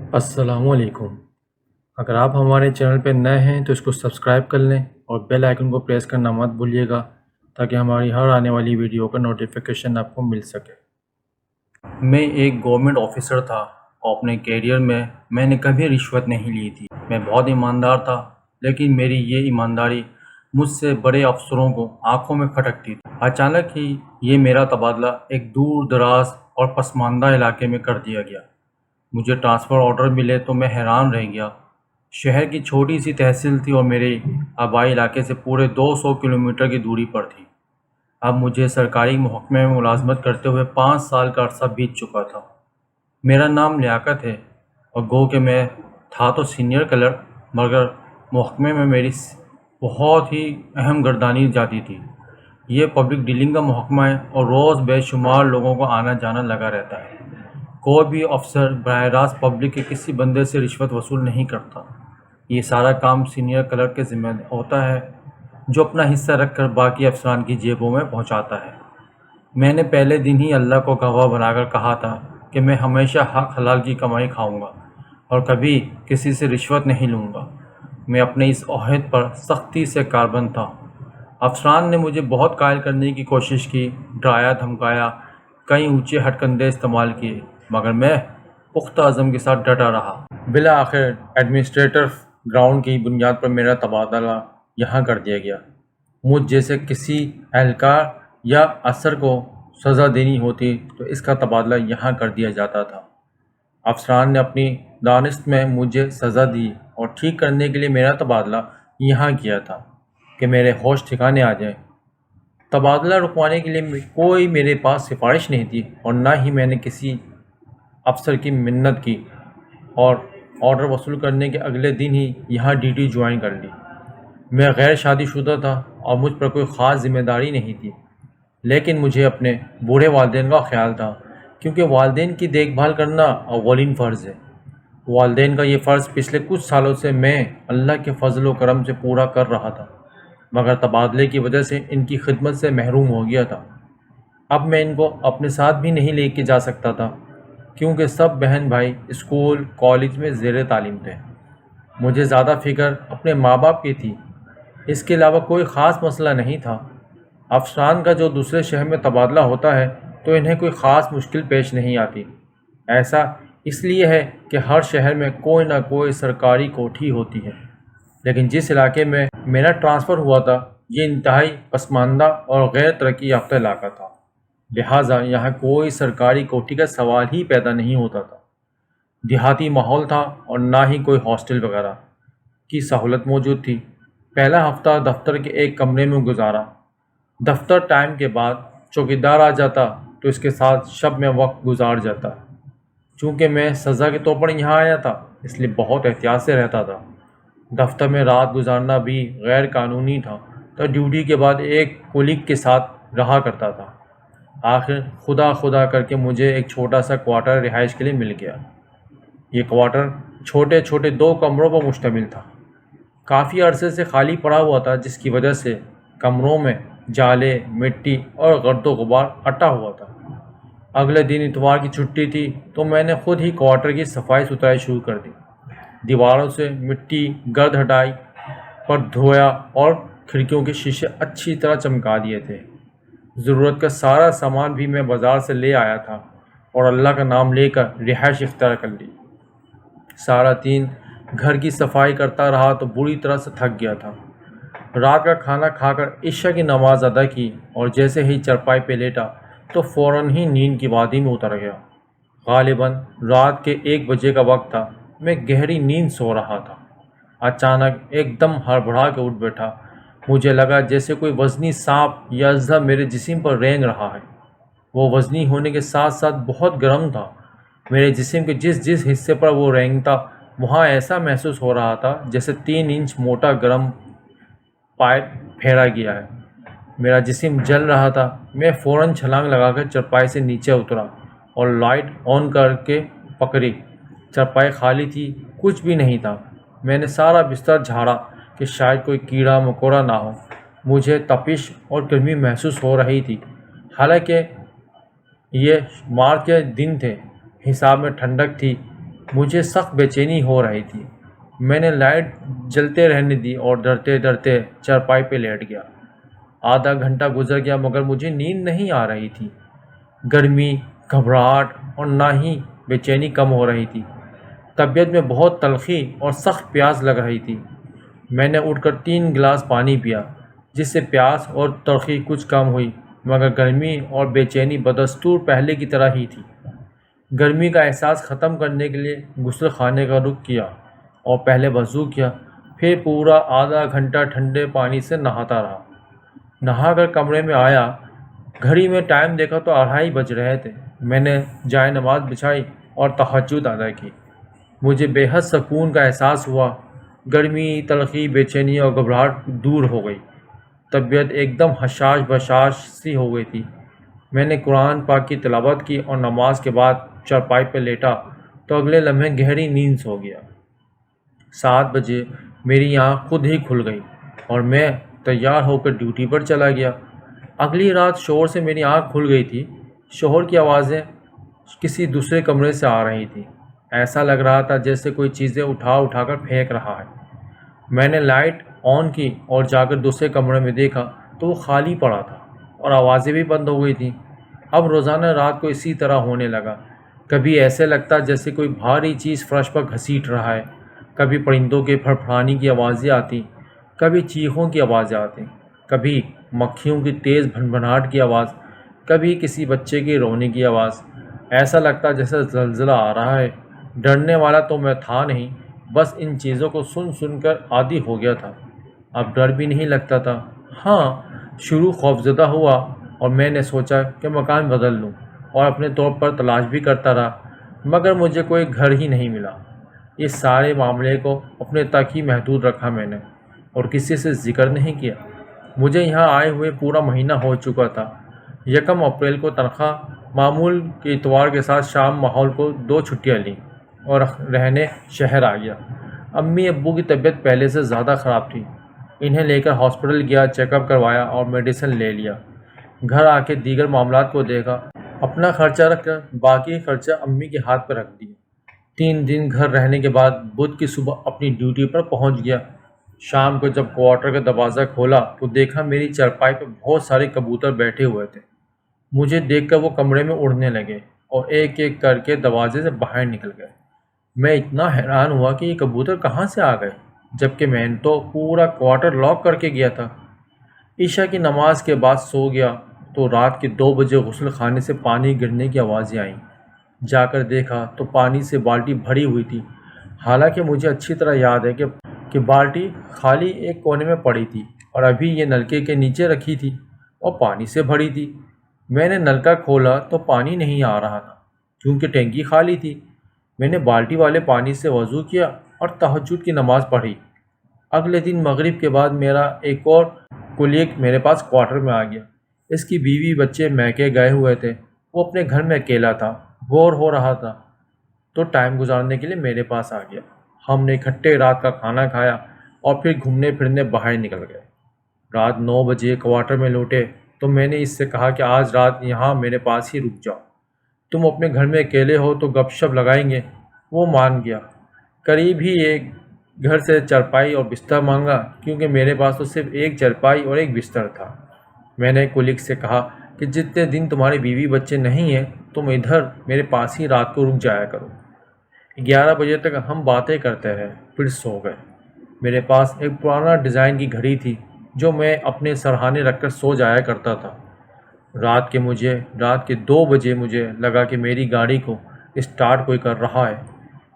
السلام علیکم۔ اگر آپ ہمارے چینل پہ نئے ہیں تو اس کو سبسکرائب کر لیں اور بیل آئیکن کو پریس کرنا مت بھولیے گا تاکہ ہماری ہر آنے والی ویڈیو کا نوٹیفیکیشن آپ کو مل سکے۔ میں ایک گورنمنٹ آفیسر تھا اور اپنے کیریئر میں نے کبھی رشوت نہیں لی تھی۔ میں بہت ایماندار تھا، لیکن میری یہ ایمانداری مجھ سے بڑے افسروں کو آنکھوں میں کھٹکتی تھی۔ اچانک ہی یہ میرا تبادلہ ایک دور دراز اور پسماندہ علاقے میں کر دیا گیا۔ مجھے ٹرانسفر آرڈر ملے تو میں حیران رہ گیا۔ شہر کی چھوٹی سی تحصیل تھی اور میرے آبائی علاقے سے پورے 200 کلومیٹر کی دوری پر تھی۔ اب مجھے سرکاری محکمے میں ملازمت کرتے ہوئے 5 سال کا عرصہ بیت چکا تھا۔ میرا نام لیاقت ہے اور گو کہ میں تھا تو سینئر کلرک، مگر محکمے میں میری بہت ہی اہم گردانی جاتی تھی۔ یہ پبلک ڈیلنگ کا محکمہ ہے اور روز بے شمار لوگوں کو آنا جانا لگا رہتا ہے۔ کوئی بھی افسر براہ راست پبلک کے کسی بندے سے رشوت وصول نہیں کرتا۔ یہ سارا کام سینئر کلرک کے ذمہ ہوتا ہے، جو اپنا حصہ رکھ کر باقی افسران کی جیبوں میں پہنچاتا ہے۔ میں نے پہلے دن ہی اللہ کو گواہ بنا کر کہا تھا کہ میں ہمیشہ حق حلال کی کمائی کھاؤں گا اور کبھی کسی سے رشوت نہیں لوں گا۔ میں اپنے اس عہد پر سختی سے کاربند تھا۔ افسران نے مجھے بہت قائل کرنے کی کوشش کی، ڈرایا دھمکایا، کئی اونچے ہتھکنڈے استعمال کیے، مگر میں پختہ عزم کے ساتھ ڈٹا رہا۔ بالآخر ایڈمنسٹریٹر گراؤنڈ کی بنیاد پر میرا تبادلہ یہاں کر دیا گیا۔ مجھ جیسے کسی اہلکار یا افسر کو سزا دینی ہوتی تو اس کا تبادلہ یہاں کر دیا جاتا تھا۔ افسران نے اپنی دانست میں مجھے سزا دی اور ٹھیک کرنے کے لیے میرا تبادلہ یہاں کیا تھا کہ میرے ہوش ٹھکانے آ جائیں۔ تبادلہ رکوانے کے لیے کوئی میرے پاس سفارش نہیں تھی اور نہ ہی میں نے کسی افسر کی منت کی، اور آرڈر وصول کرنے کے اگلے دن ہی یہاں ڈیوٹی جوائن کر لی۔ میں غیر شادی شدہ تھا اور مجھ پر کوئی خاص ذمہ داری نہیں تھی، لیکن مجھے اپنے بوڑھے والدین کا خیال تھا، کیونکہ والدین کی دیکھ بھال کرنا اولین فرض ہے۔ والدین کا یہ فرض پچھلے کچھ سالوں سے میں اللہ کے فضل و کرم سے پورا کر رہا تھا، مگر تبادلے کی وجہ سے ان کی خدمت سے محروم ہو گیا تھا۔ اب میں ان کو اپنے ساتھ بھی نہیں لے کے جا سکتا تھا، کیونکہ سب بہن بھائی اسکول کالج میں زیر تعلیم تھے۔ مجھے زیادہ فکر اپنے ماں باپ کی تھی، اس کے علاوہ کوئی خاص مسئلہ نہیں تھا۔ افسران کا جو دوسرے شہر میں تبادلہ ہوتا ہے تو انہیں کوئی خاص مشکل پیش نہیں آتی۔ ایسا اس لیے ہے کہ ہر شہر میں کوئی نہ کوئی سرکاری کوٹھی ہوتی ہے، لیکن جس علاقے میں میرا ٹرانسفر ہوا تھا یہ انتہائی پسماندہ اور غیر ترقی یافتہ علاقہ تھا، لہٰذا یہاں کوئی سرکاری کوٹھی کا سوال ہی پیدا نہیں ہوتا تھا۔ دیہاتی ماحول تھا اور نہ ہی کوئی ہاسٹل وغیرہ کی سہولت موجود تھی۔ پہلا ہفتہ دفتر کے ایک کمرے میں گزارا۔ دفتر ٹائم کے بعد چوکیدار آ جاتا تو اس کے ساتھ شب میں وقت گزار جاتا۔ چونکہ میں سزا کے طور پر یہاں آیا تھا، اس لیے بہت احتیاط سے رہتا تھا۔ دفتر میں رات گزارنا بھی غیر قانونی تھا، تو ڈیوٹی کے بعد ایک کولیگ کے ساتھ رہا کرتا تھا۔ آخر خدا کر کے مجھے ایک چھوٹا سا کوارٹر رہائش کے لیے مل گیا۔ یہ کوارٹر چھوٹے چھوٹے 2 کمروں پر مشتمل تھا، کافی عرصے سے خالی پڑا ہوا تھا، جس کی وجہ سے کمروں میں جالے، مٹی اور گرد و غبار اٹا ہوا تھا۔ اگلے دن اتوار کی چھٹی تھی تو میں نے خود ہی کوارٹر کی صفائی ستھرائی شروع کر دی۔ دیواروں سے مٹی گرد ہٹائی پر دھویا اور کھڑکیوں کے شیشے اچھی طرح چمکا دیے تھے۔ ضرورت کا سارا سامان بھی میں بازار سے لے آیا تھا اور اللہ کا نام لے کر رہائش اختیار کر لی۔ سارا دن گھر کی صفائی کرتا رہا تو بری طرح سے تھک گیا تھا۔ رات کا کھانا کھا کر عشاء کی نماز ادا کی اور جیسے ہی چرپائی پہ لیٹا تو فوراً ہی نیند کی وادی میں اتر گیا۔ غالباً رات کے 1 بجے کا وقت تھا۔ میں گہری نیند سو رہا تھا۔ اچانک ایک دم ہڑبڑا کے اٹھ بیٹھا۔ مجھے لگا جیسے کوئی وزنی سانپ یا اژدھا میرے جسم پر رینگ رہا ہے۔ وہ وزنی ہونے کے ساتھ ساتھ بہت گرم تھا۔ میرے جسم کے جس حصے پر وہ رینگتا وہاں ایسا محسوس ہو رہا تھا جیسے 3 انچ موٹا گرم پائپ پھیرا گیا ہے۔ میرا جسم جل رہا تھا۔ میں فوراً چھلانگ لگا کر چرپائی سے نیچے اترا اور لائٹ آن کر کے پکڑی۔ چرپائی خالی تھی، کچھ بھی نہیں تھا۔ میں نے سارا بستر جھاڑا کہ شاید کوئی کیڑا مکوڑا نہ ہو۔ مجھے تپش اور گرمی محسوس ہو رہی تھی، حالانکہ یہ مارچ کے دن تھے۔ حساب میں ٹھنڈک تھی، مجھے سخت بے چینی ہو رہی تھی۔ میں نے لائٹ جلتے رہنے دی اور ڈرتے ڈرتے چارپائی پہ لیٹ گیا۔ آدھا گھنٹہ گزر گیا مگر مجھے نیند نہیں آ رہی تھی۔ گرمی، گھبراہٹ اور نہ ہی بے چینی کم ہو رہی تھی۔ طبیعت میں بہت تلخی اور سخت پیاس لگ رہی تھی۔ میں نے اٹھ کر 3 گلاس پانی پیا، جس سے پیاس اور تلخی کچھ کم ہوئی، مگر گرمی اور بے چینی بدستور پہلے کی طرح ہی تھی۔ گرمی کا احساس ختم کرنے کے لیے غسل خانے کا رخ کیا اور پہلے وضو کیا، پھر پورا آدھا گھنٹہ ٹھنڈے پانی سے نہاتا رہا۔ نہا کر کمرے میں آیا، گھڑی میں ٹائم دیکھا تو 2:30 بج رہے تھے۔ میں نے جائے نماز بچھائی اور تہجد ادا کی۔ مجھے بے حد سکون کا احساس ہوا۔ گرمی، تلخی، بے چینی اور گھبراہٹ دور ہو گئی۔ طبیعت ایک دم حشاش بشاش سی ہو گئی تھی۔ میں نے قرآن پاک کی تلاوت کی اور نماز کے بعد چارپائی پہ لیٹا تو اگلے لمحے گہری نیند سو گیا۔ 7 بجے میری آنکھ خود ہی کھل گئی اور میں تیار ہو کر ڈیوٹی پر چلا گیا۔ اگلی رات شور سے میری آنکھ کھل گئی تھی۔ شور کی آوازیں کسی دوسرے کمرے سے آ رہی تھیں۔ ایسا لگ رہا تھا جیسے کوئی چیزیں اٹھا کر پھینک رہا ہے۔ میں نے لائٹ آن کی اور جا کر دوسرے کمرے میں دیکھا تو وہ خالی پڑا تھا اور آوازیں بھی بند ہو گئی تھیں۔ اب روزانہ رات کو اسی طرح ہونے لگا۔ کبھی ایسے لگتا جیسے کوئی بھاری چیز فرش پر گھسیٹ رہا ہے، کبھی پرندوں کے پھڑپھڑانے کی آوازیں آتی، کبھی چیخوں کی آوازیں آتی، کبھی مکھیوں کی تیز بھنبھناہٹ کی آواز، کبھی کسی بچے کے رونے کی آواز۔ ایسا لگتا جیسے زلزلہ آ رہا ہے۔ ڈرنے والا تو میں تھا نہیں، بس ان چیزوں کو سن کر عادی ہو گیا تھا۔ اب ڈر بھی نہیں لگتا تھا۔ ہاں، شروع خوفزدہ ہوا اور میں نے سوچا کہ مکان بدل لوں اور اپنے طور پر تلاش بھی کرتا رہا، مگر مجھے کوئی گھر ہی نہیں ملا۔ اس سارے معاملے کو اپنے تک ہی محدود رکھا میں نے اور کسی سے ذکر نہیں کیا۔ مجھے یہاں آئے ہوئے پورا مہینہ ہو چکا تھا۔ 1 اپریل کو تنخواہ معمول کے اتوار کے ساتھ شام ماحول کو 2 چھٹیاں لیں اور رہنے شہر آ گیا۔ امی ابو کی طبیعت پہلے سے زیادہ خراب تھی۔ انہیں لے کر ہاسپٹل گیا، چیک اپ کروایا اور میڈیسن لے لیا۔ گھر آ کے دیگر معاملات کو دیکھا، اپنا خرچہ رکھ کر باقی خرچہ امی کے ہاتھ پہ رکھ دیا۔ 3 دن گھر رہنے کے بعد بدھ کی صبح اپنی ڈیوٹی پر پہنچ گیا۔ شام کو جب کوارٹر کا دروازہ کھولا تو دیکھا میری چارپائی پہ بہت سارے کبوتر بیٹھے ہوئے تھے۔ مجھے دیکھ کر وہ کمرے میں اڑنے لگے اور ایک ایک کر کے دروازے سے باہر نکل گئے۔ میں اتنا حیران ہوا کہ یہ کبوتر کہاں سے آ گئے، جبکہ میں نے تو پورا کوارٹر لاک کر کے گیا تھا۔ عشاء کی نماز کے بعد سو گیا تو رات کے 2 بجے غسل خانے سے پانی گرنے کی آوازیں آئیں۔ جا کر دیکھا تو پانی سے بالٹی بھری ہوئی تھی، حالانکہ مجھے اچھی طرح یاد ہے کہ بالٹی خالی ایک کونے میں پڑی تھی اور ابھی یہ نلکے کے نیچے رکھی تھی اور پانی سے بھری تھی۔ میں نے نلکا کھولا تو پانی نہیں آ رہا تھا کیونکہ ٹینکی خالی تھی۔ میں نے بالٹی والے پانی سے وضو کیا اور تہجد کی نماز پڑھی۔ اگلے دن مغرب کے بعد میرا ایک اور کولیگ میرے پاس کوارٹر میں آ گیا۔ اس کی بیوی بچے میکے گئے ہوئے تھے، وہ اپنے گھر میں اکیلا تھا، بور ہو رہا تھا تو ٹائم گزارنے کے لیے میرے پاس آ گیا۔ ہم نے اکٹھے رات کا کھانا کھایا اور پھر گھومنے پھرنے باہر نکل گئے۔ رات 9 بجے کوارٹر میں لوٹے تو میں نے اس سے کہا کہ آج رات یہاں میرے پاس ہی رک جاؤ، تم اپنے گھر میں اکیلے ہو تو گپ شپ لگائیں گے۔ وہ مان گیا۔ قریب ہی ایک گھر سے چارپائی اور بستر مانگا کیونکہ میرے پاس تو صرف ایک چارپائی اور ایک بستر تھا۔ میں نے کولیگ سے کہا کہ جتنے دن تمہاری بیوی بچے نہیں ہیں تم ادھر میرے پاس ہی رات کو رک جایا کرو۔ 11 بجے تک ہم باتیں کرتے رہے، پھر سو گئے۔ میرے پاس ایک پرانا ڈیزائن کی گھڑی تھی جو میں اپنے سرہانے رکھ کر سو جایا کرتا تھا۔ رات کے 2 بجے مجھے لگا کہ میری گاڑی کو اسٹارٹ کوئی کر رہا ہے۔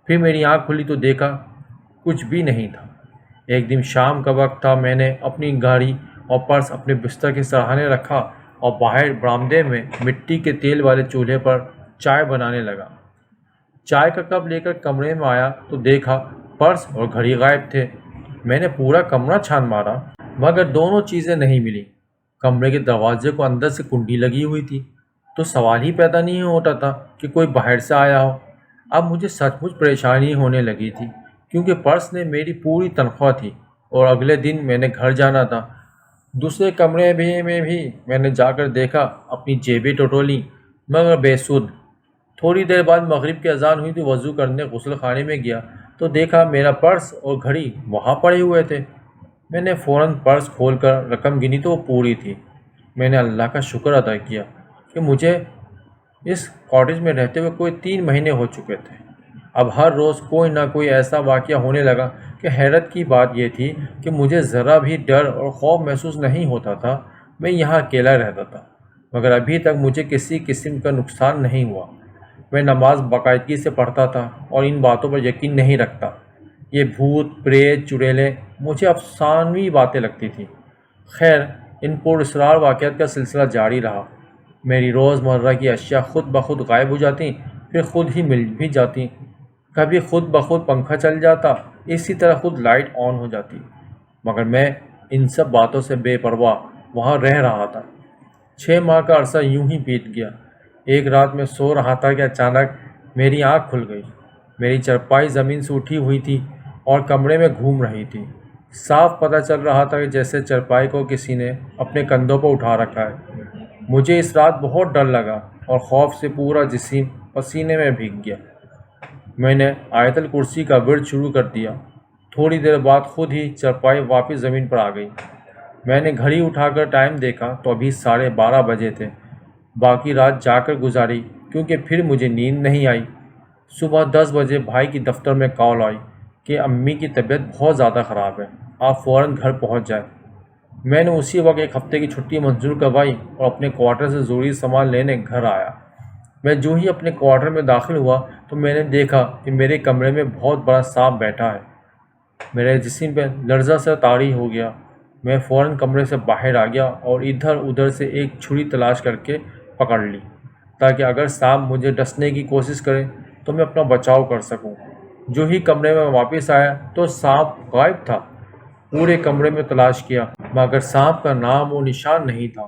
پھر میری آنکھ کھلی تو دیکھا کچھ بھی نہیں تھا۔ ایک دن شام کا وقت تھا۔ میں نے اپنی گاڑی اور پرس اپنے بستر کے سرہانے رکھا اور باہر برآمدے میں مٹی کے تیل والے چولہے پر چائے بنانے لگا۔ چائے کا کپ لے کر کمرے میں آیا تو دیکھا پرس اور گھڑی غائب تھے۔ میں نے پورا کمرہ چھان مارا مگر دونوں چیزیں نہیں ملی۔ کمرے کے دروازے کو اندر سے کنڈی لگی ہوئی تھی تو سوال ہی پیدا نہیں ہوتا تھا کہ کوئی باہر سے آیا ہو۔ اب مجھے سچ مچ پریشانی ہونے لگی تھی کیونکہ پرس نے میری پوری تنخواہ تھی اور اگلے دن میں نے گھر جانا تھا۔ دوسرے کمرے میں بھی میں نے جا کر دیکھا، اپنی جیبیں ٹٹولیں مگر بے سود۔ تھوڑی دیر بعد مغرب کی اذان ہوئی تو وضو کرنے غسل خانے میں گیا تو دیکھا میرا پرس اور گھڑی وہاں پڑے ہوئے تھے۔ میں نے فوراً پرس کھول کر رقم گنی تو وہ پوری تھی۔ میں نے اللہ کا شکر ادا کیا کہ مجھے اس کاٹیج میں رہتے ہوئے کوئی 3 مہینے ہو چکے تھے۔ اب ہر روز کوئی نہ کوئی ایسا واقعہ ہونے لگا کہ حیرت کی بات یہ تھی کہ مجھے ذرا بھی ڈر اور خوف محسوس نہیں ہوتا تھا۔ میں یہاں اکیلا رہتا تھا مگر ابھی تک مجھے کسی قسم کا نقصان نہیں ہوا۔ میں نماز باقاعدگی سے پڑھتا تھا اور ان باتوں پر یقین نہیں رکھتا۔ یہ بھوت، پریت، چڑیلیں مجھے افسانوی باتیں لگتی تھیں۔ خیر، ان پر اسرار واقعات کا سلسلہ جاری رہا۔ میری روزمرہ کی اشیاء خود بخود غائب ہو جاتیں، پھر خود ہی مل بھی جاتیں۔ کبھی خود بخود پنکھا چل جاتا، اسی طرح خود لائٹ آن ہو جاتی، مگر میں ان سب باتوں سے بے پرواہ وہاں رہ رہا تھا۔ 6 ماہ کا عرصہ یوں ہی بیت گیا۔ ایک رات میں سو رہا تھا کہ اچانک میری آنکھ کھل گئی۔ میری چرپائی زمین سے اٹھی ہوئی تھی اور کمرے میں گھوم رہی تھی۔ صاف پتہ چل رہا تھا کہ جیسے چرپائی کو کسی نے اپنے کندھوں پر اٹھا رکھا ہے۔ مجھے اس رات بہت ڈر لگا اور خوف سے پورا جسم پسینے میں بھیگ گیا۔ میں نے آیت الکرسی کا ورد شروع کر دیا۔ تھوڑی دیر بعد خود ہی چرپائی واپس زمین پر آ گئی۔ میں نے گھڑی اٹھا کر ٹائم دیکھا تو ابھی 12:30 بجے تھے۔ باقی رات جا کر گزاری کیونکہ پھر مجھے نیند نہیں آئی۔ صبح 10 بجے بھائی کی دفتر میں کال آئی کہ امی کی طبیعت بہت زیادہ خراب ہے، آپ فوراً گھر پہنچ جائیں۔ میں نے اسی وقت 1 ہفتے کی چھٹی منظور کروائی اور اپنے کوارٹر سے ضروری سامان لینے گھر آیا۔ میں جو ہی اپنے کوارٹر میں داخل ہوا تو میں نے دیکھا کہ میرے کمرے میں بہت بڑا سانپ بیٹھا ہے۔ میرے جسم پہ لرزہ سا طاری ہو گیا۔ میں فوراً کمرے سے باہر آ گیا اور ادھر ادھر سے ایک چھری تلاش کر کے پکڑ لی تاکہ اگر سانپ مجھے ڈسنے کی کوشش کرے تو میں اپنا بچاؤ کر سکوں۔ جو ہی کمرے میں واپس آیا تو سانپ غائب تھا۔ پورے کمرے میں تلاش کیا مگر سانپ کا نام و نشان نہیں تھا۔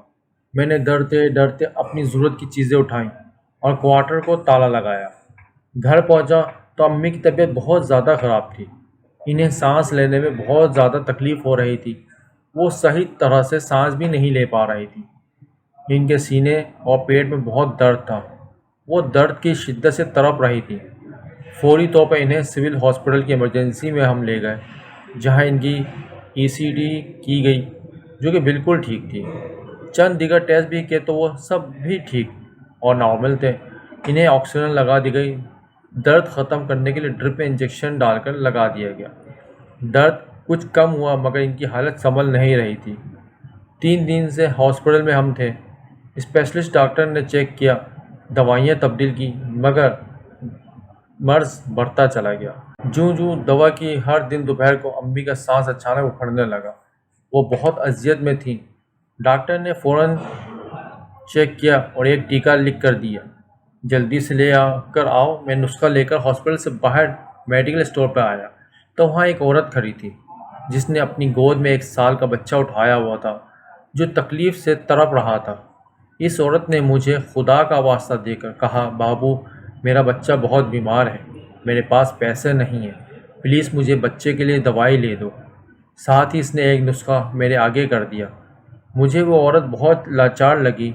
میں نے ڈرتے ڈرتے اپنی ضرورت کی چیزیں اٹھائیں اور کوارٹر کو تالا لگایا۔ گھر پہنچا تو امی کی طبیعت بہت زیادہ خراب تھی۔ انہیں سانس لینے میں بہت زیادہ تکلیف ہو رہی تھی۔ وہ صحیح طرح سے سانس بھی نہیں لے پا رہی تھی۔ ان کے سینے اور پیٹ میں بہت درد تھا۔ وہ درد کی شدت سے تڑپ رہی تھی۔ فوری طور پر انہیں سول ہاسپٹل کی ایمرجنسی میں ہم لے گئے، جہاں ان کی ECG کی گئی جو کہ بالکل ٹھیک تھی۔ چند دیگر ٹیسٹ بھی کیے تو وہ سب بھی ٹھیک اور نارمل تھے۔ انہیں آکسیجن لگا دی گئی۔ درد ختم کرنے کے لیے ڈرپ میں انجیکشن ڈال کر لگا دیا گیا۔ درد کچھ کم ہوا مگر ان کی حالت سنبھل نہیں رہی تھی۔ 3 دن سے ہاسپٹل میں ہم تھے۔ اسپیشلسٹ ڈاکٹر نے چیک کیا، دوائیاں تبدیل کی مگر مرض بڑھتا چلا گیا۔ جوں دوا کی ہر دن دوپہر کو امی کا سانس اچانک اکھڑنے لگا۔ وہ بہت اذیت میں تھیں۔ ڈاکٹر نے فوراً چیک کیا اور ایک ٹیکہ لکھ کر دیا، جلدی سے لے کر آؤ۔ میں نسخہ لے کر ہاسپٹل سے باہر میڈیکل اسٹور پہ آیا تو وہاں ایک عورت کھڑی تھی جس نے اپنی گود میں 1 سال کا بچہ اٹھایا ہوا تھا جو تکلیف سے تڑپ رہا تھا۔ اس عورت نے مجھے خدا کا واسطہ دے کر کہا، بابو میرا بچہ بہت بیمار ہے، میرے پاس پیسے نہیں ہیں، پلیز مجھے بچے کے لیے دوائی لے دو۔ ساتھ ہی اس نے ایک نسخہ میرے آگے کر دیا۔ مجھے وہ عورت بہت لاچار لگی۔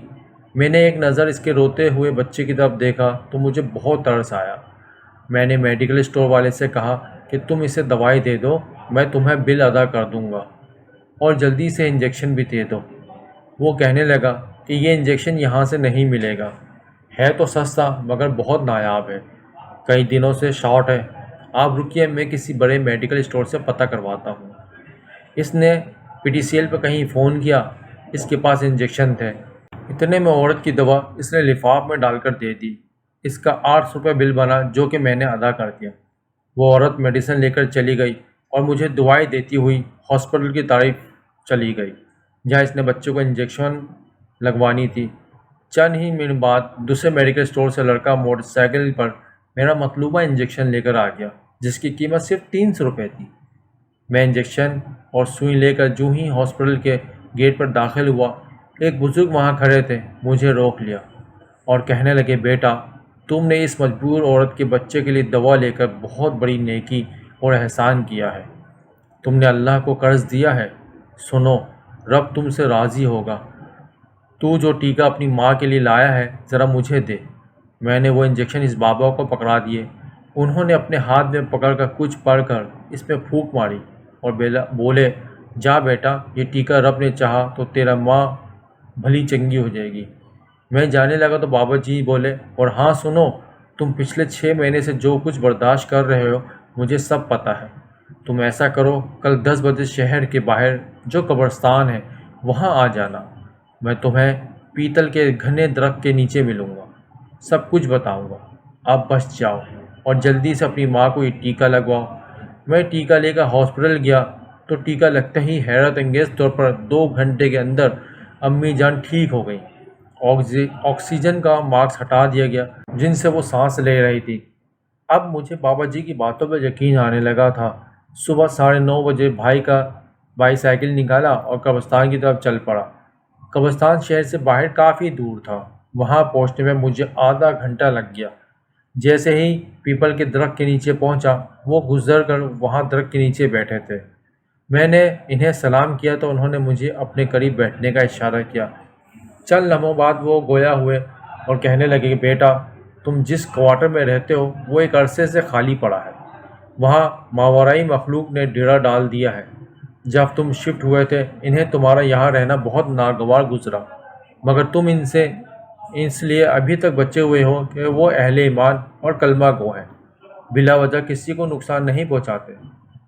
میں نے ایک نظر اس کے روتے ہوئے بچے کی طرف دیکھا تو مجھے بہت ترس آیا۔ میں نے میڈیکل اسٹور والے سے کہا کہ تم اسے دوائی دے دو، میں تمہیں بل ادا کر دوں گا اور جلدی سے انجیکشن بھی دے دو۔ وہ کہنے لگا کہ یہ انجیکشن یہاں سے نہیں ملے گا، ہے تو سستا مگر بہت نایاب ہے، کئی دنوں سے شارٹ ہے، آپ رکیے میں کسی بڑے میڈیکل اسٹور سے پتہ کرواتا ہوں۔ اس نے PTCL پہ کہیں فون کیا، اس کے پاس انجیکشن تھے۔ اتنے میں عورت کی دوا اس نے لفاف میں ڈال کر دے دی۔ اس کا 800 روپے بل بنا جو کہ میں نے ادا کر دیا۔ وہ عورت میڈیسن لے کر چلی گئی اور مجھے دعائیں دیتی ہوئی ہاسپٹل کی طرف چلی گئی جہاں اس نے بچوں کو انجیکشن لگوانی تھی۔ چند ہی منٹ بعد دوسرے میڈیکل اسٹور سے لڑکا موٹر سائیکل پر میرا مطلوبہ انجیکشن لے کر آ گیا جس کی قیمت صرف 300 روپے تھی۔ میں انجیکشن اور سوئی لے کر جو ہی ہاسپٹل کے گیٹ پر داخل ہوا، ایک بزرگ وہاں کھڑے تھے، مجھے روک لیا اور کہنے لگے، بیٹا تم نے اس مجبور عورت کے بچے کے لیے دوا لے کر بہت بڑی نیکی اور احسان کیا ہے، تم نے اللہ کو قرض دیا ہے۔ سنو، رب تم سے راضی ہوگا، تو جو ٹیکہ اپنی ماں کے لیے لایا ہے ذرا مجھے دے۔ میں نے وہ انجیکشن اس بابا کو پکڑا دیے۔ انہوں نے اپنے ہاتھ میں پکڑ کر کچھ پڑھ کر اس میں پھونک ماری اور بولے، جا بیٹا، یہ ٹیکہ رب نے چاہا تو تیرا ماں بھلی چنگی ہو جائے گی۔ میں جانے لگا تو بابا جی بولے، اور ہاں سنو، تم پچھلے 6 مہینے سے جو کچھ برداشت کر رہے ہو مجھے سب پتہ ہے۔ تم ایسا کرو، کل 10 بجے شہر کے باہر جو قبرستان ہے وہاں آ جانا۔ میں تمہیں پیتل کے گھنے درخت کے نیچے ملوں گا، سب کچھ بتاؤں گا۔ اب بس جاؤ اور جلدی سے اپنی ماں کو یہ ٹیکہ لگواؤ۔ میں ٹیکہ لے کر ہاسپٹل گیا تو ٹیکہ لگتے ہی حیرت انگیز طور پر 2 گھنٹے کے اندر امی جان ٹھیک ہو گئی۔ آکسیجن کا ماسک ہٹا دیا گیا جن سے وہ سانس لے رہی تھی۔ اب مجھے بابا جی کی باتوں پر یقین آنے لگا تھا۔ صبح 9:30 بجے بھائی سائیکل نکالا اور قبرستان کی طرف چل پڑا۔ قبرستان شہر سے باہر کافی دور تھا۔ وہاں پہنچنے میں مجھے آدھا گھنٹہ لگ گیا۔ جیسے ہی پیپل کے درخت کے نیچے پہنچا، وہ گزر کر وہاں درخت کے نیچے بیٹھے تھے۔ میں نے انہیں سلام کیا تو انہوں نے مجھے اپنے قریب بیٹھنے کا اشارہ کیا۔ چند لمحوں بعد وہ گویا ہوئے اور کہنے لگے کہ بیٹا، تم جس کوارٹر میں رہتے ہو وہ ایک عرصے سے خالی پڑا ہے۔ وہاں ماورائی مخلوق نے ڈیرا ڈال دیا ہے۔ جب تم شفٹ ہوئے تھے انہیں تمہارا یہاں رہنا بہت ناگوار گزرا، مگر تم ان سے اس لیے ابھی تک بچے ہوئے ہو کہ وہ اہل ایمان اور کلمہ گو ہیں، بلا وجہ کسی کو نقصان نہیں پہنچاتے۔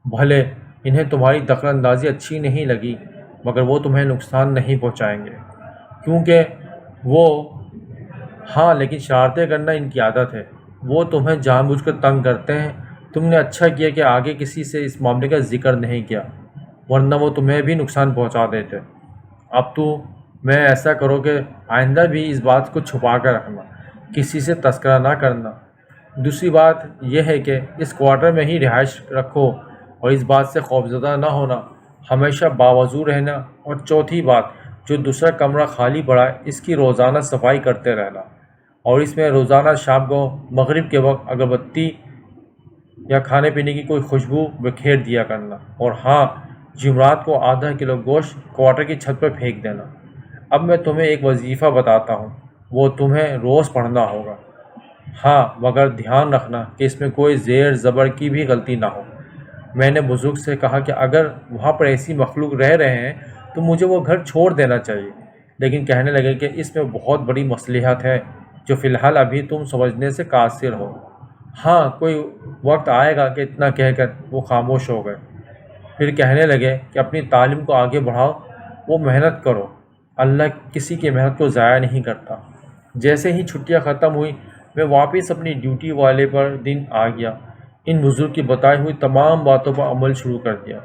بھلے انہیں تمہاری دخل اندازی اچھی نہیں لگی، مگر وہ تمہیں نقصان نہیں پہنچائیں گے، کیونکہ وہ ہاں لیکن شرارتیں کرنا ان کی عادت ہے۔ وہ تمہیں جان بوجھ کر تنگ کرتے ہیں۔ تم نے اچھا کیا کہ آگے کسی سے اس معاملے کا ذکر نہیں کیا، ورنہ وہ تمہیں بھی نقصان پہنچا دیتے۔ اب تو میں ایسا کرو کہ آئندہ بھی اس بات کو چھپا کر رکھنا، کسی سے تذکرہ نہ کرنا۔ دوسری بات یہ ہے کہ اس کوارٹر میں ہی رہائش رکھو اور اس بات سے خوفزدہ نہ ہونا، ہمیشہ باوضو رہنا۔ اور چوتھی بات، جو دوسرا کمرہ خالی پڑا ہے اس کی روزانہ صفائی کرتے رہنا، اور اس میں روزانہ شام کو مغرب کے وقت اگربتی یا کھانے پینے کی کوئی خوشبو بکھیر دیا کرنا۔ اور ہاں، جمعرات کو آدھا کلو گوشت کوارٹر کی چھت پر پھینک دینا۔ اب میں تمہیں ایک وظیفہ بتاتا ہوں، وہ تمہیں روز پڑھنا ہوگا۔ ہاں مگر دھیان رکھنا کہ اس میں کوئی زیر زبر کی بھی غلطی نہ ہو۔ میں نے بزرگ سے کہا کہ اگر وہاں پر ایسی مخلوق رہ رہے ہیں تو مجھے وہ گھر چھوڑ دینا چاہیے، لیکن کہنے لگے کہ اس میں بہت بڑی مصلحت ہے جو فی الحال ابھی تم سمجھنے سے قاصر ہو۔ ہاں کوئی وقت آئے گا کہ اتنا کہہ کر وہ خاموش ہو گئے۔ پھر کہنے لگے کہ اپنی تعلیم کو آگے بڑھاؤ، وہ محنت کرو، اللہ کسی کی محنت کو ضائع نہیں کرتا۔ جیسے ہی چھٹیاں ختم ہوئی میں واپس اپنی ڈیوٹی والے پر دن آ گیا۔ ان بزرگ کی بتائی ہوئی تمام باتوں پر عمل شروع کر دیا۔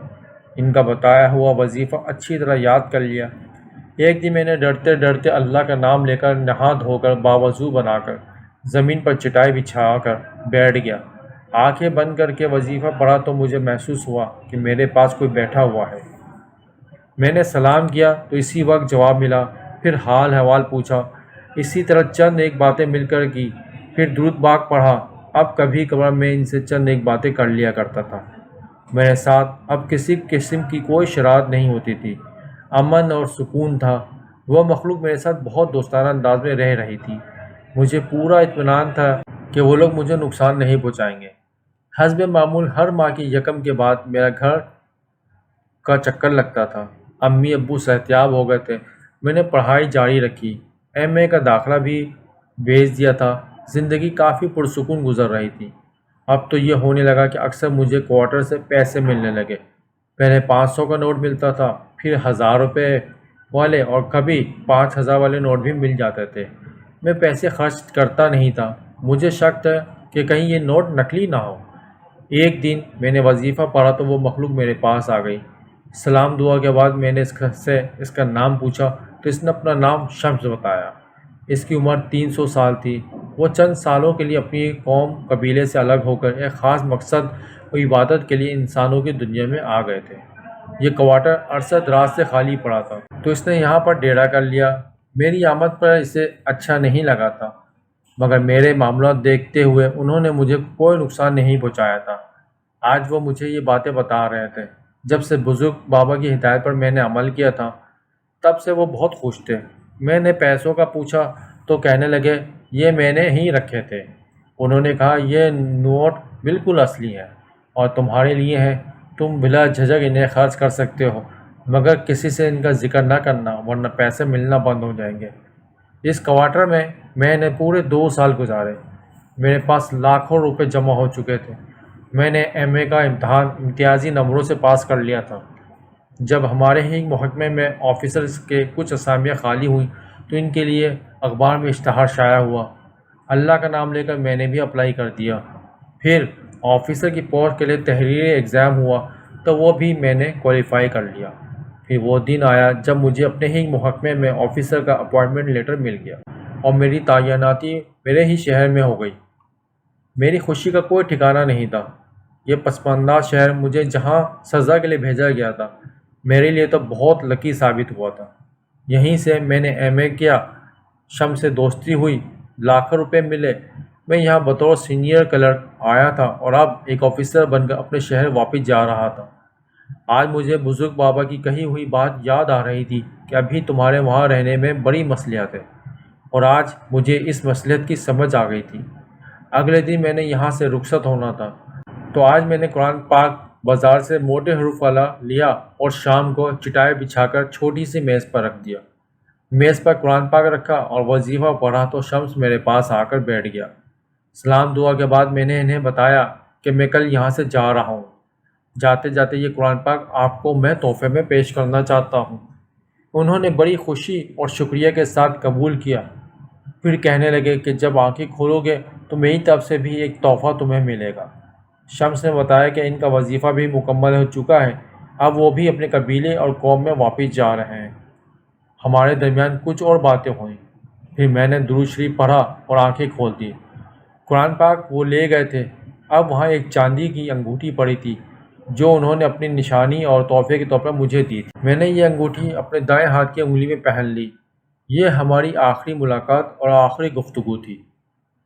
ان کا بتایا ہوا وظیفہ اچھی طرح یاد کر لیا۔ ایک دن میں نے ڈرتے ڈرتے اللہ کا نام لے کر نہا دھو کر باوضو بنا کر زمین پر چٹائی بچھا کر بیٹھ گیا۔ آنکھیں بند کر کے وظیفہ پڑھا تو مجھے محسوس ہوا کہ میرے پاس کوئی بیٹھا ہوا ہے۔ میں نے سلام کیا تو اسی وقت جواب ملا، پھر حال احوال پوچھا۔ اسی طرح چند ایک باتیں مل کر کی، پھر درود پاک پڑھا۔ اب کبھی کبھار میں ان سے چند ایک باتیں کر لیا کرتا تھا۔ میرے ساتھ اب کسی قسم کی کوئی شرارت نہیں ہوتی تھی، امن اور سکون تھا۔ وہ مخلوق میرے ساتھ بہت دوستانہ انداز میں رہ رہی تھی۔ مجھے پورا اطمینان تھا کہ وہ لوگ مجھے نقصان نہیں پہنچائیں گے۔ حسب معمول ہر ماہ کی یکم کے بعد میرا گھر کا چکر لگتا تھا۔ امی ابو صحتیاب ہو گئے تھے۔ میں نے پڑھائی جاری رکھی، ایم اے کا داخلہ بھی بھیج دیا تھا۔ زندگی کافی پرسکون گزر رہی تھی۔ اب تو یہ ہونے لگا کہ اکثر مجھے کوارٹر سے پیسے ملنے لگے۔ پہلے 500 کا نوٹ ملتا تھا، پھر 1000 روپے والے اور کبھی 5000 والے نوٹ بھی مل جاتے تھے۔ میں پیسے خرچ کرتا نہیں تھا، مجھے شک تھا کہ کہیں یہ نوٹ نقلی نہ ہو۔ ایک دن میں نے وظیفہ پڑھا تو وہ مخلوق میرے پاس آ گئی۔ سلام دعا کے بعد میں نے اس کا نام پوچھا تو اس نے اپنا نام شمس بتایا۔ اس کی عمر 300 سال تھی۔ وہ چند سالوں کے لیے اپنی قوم قبیلے سے الگ ہو کر ایک خاص مقصد و عبادت کے لیے انسانوں کی دنیا میں آ گئے تھے۔ یہ کوارٹر عرصہ دراز سے خالی پڑا تھا تو اس نے یہاں پر ڈیرا کر لیا۔ میری آمد پر اسے اچھا نہیں لگا تھا، مگر میرے معاملات دیکھتے ہوئے انہوں نے مجھے کوئی نقصان نہیں پہنچایا تھا۔ آج وہ مجھے یہ باتیں بتا رہے تھے۔ جب سے بزرگ بابا کی ہدایت پر میں نے عمل کیا تھا تب سے وہ بہت خوش تھے۔ میں نے پیسوں کا پوچھا تو کہنے لگے یہ میں نے ہی رکھے تھے۔ انہوں نے کہا یہ نوٹ بالکل اصلی ہے اور تمہارے لیے ہے، تم بلا جھجک انہیں خرچ کر سکتے ہو، مگر کسی سے ان کا ذکر نہ کرنا ورنہ پیسے ملنا بند ہو جائیں گے۔ اس کوارٹر میں میں نے پورے 2 سال گزارے۔ میرے پاس لاکھوں روپے جمع ہو چکے تھے۔ میں نے ایم اے کا امتحان امتیازی نمبروں سے پاس کر لیا تھا۔ جب ہمارے ہی محکمے میں آفیسرز کے کچھ اسامیاں خالی ہوئیں تو ان کے لیے اخبار میں اشتہار شائع ہوا۔ اللہ کا نام لے کر میں نے بھی اپلائی کر دیا۔ پھر آفیسر کی پوسٹ کے لیے تحریری ایگزام ہوا تو وہ بھی میں نے کوالیفائی کر لیا۔ پھر وہ دن آیا جب مجھے اپنے ہی محکمے میں آفیسر کا اپوائنٹمنٹ لیٹر مل گیا اور میری تعیناتی میرے ہی شہر میں ہو گئی۔ میری خوشی کا کوئی ٹھکانہ نہیں تھا۔ یہ پسماندہ شہر مجھے جہاں سزا کے لیے بھیجا گیا تھا میرے لیے تو بہت لکی ثابت ہوا تھا۔ یہیں سے میں نے ایم اے کیا، شمس سے دوستی ہوئی، لاکھوں روپے ملے۔ میں یہاں بطور سینئر کلرک آیا تھا اور اب ایک آفیسر بن کر اپنے شہر واپس جا رہا تھا۔ آج مجھے بزرگ بابا کی کہی ہوئی بات یاد آ رہی تھی کہ ابھی تمہارے وہاں رہنے میں بڑی مصلحت ہے، اور آج مجھے اس مصلحت کی سمجھ آ گئی تھی۔ اگلے دن میں نے یہاں سے رخصت ہونا تھا تو آج میں نے قرآن پاک بازار سے موٹے حروف والا لیا اور شام کو چٹائی بچھا کر چھوٹی سی میز پر رکھ دیا۔ میز پر قرآن پاک رکھا اور وظیفہ پڑھا تو شمس میرے پاس آ کر بیٹھ گیا۔ سلام دعا کے بعد میں نے انہیں بتایا کہ میں کل یہاں سے جا رہا ہوں۔ جاتے جاتے یہ قرآن پاک آپ کو میں تحفے میں پیش کرنا چاہتا ہوں۔ انہوں نے بڑی خوشی اور شکریہ کے ساتھ قبول کیا۔ پھر کہنے لگے کہ جب آنکھیں کھولو گے تو میری طرف سے بھی ایک تحفہ تمہیں ملے گا۔ شمس نے بتایا کہ ان کا وظیفہ بھی مکمل ہو چکا ہے، اب وہ بھی اپنے قبیلے اور قوم میں واپس جا رہے ہیں۔ ہمارے درمیان کچھ اور باتیں ہوئیں۔ پھر میں نے درود شریف پڑھا اور آنکھیں کھول دی۔ قرآن پاک وہ لے گئے تھے۔ اب وہاں ایک چاندی کی انگوٹھی پڑی تھی جو انہوں نے اپنی نشانی اور تحفے کے طور پر مجھے دی تھی۔ میں نے یہ انگوٹھی اپنے دائیں ہاتھ کی انگلی میں پہن لی۔ یہ ہماری آخری ملاقات اور آخری گفتگو تھی۔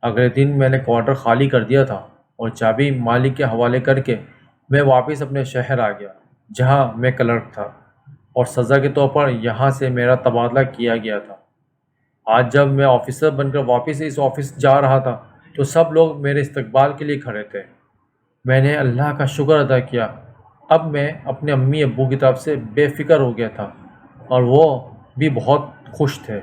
اگلے دن میں نے کوارٹر خالی کر دیا تھا اور چابی مالک کے حوالے کر کے میں واپس اپنے شہر آ گیا جہاں میں کلرک تھا، اور سزا کے طور پر یہاں سے میرا تبادلہ کیا گیا تھا۔ آج جب میں آفیسر بن کر واپس اس آفس جا رہا تھا تو سب لوگ میرے استقبال کے لیے کھڑے تھے۔ میں نے اللہ کا شکر ادا کیا۔ اب میں اپنے امی ابو کی طرف سے بے فکر ہو گیا تھا اور وہ بھی بہت خوش تھے۔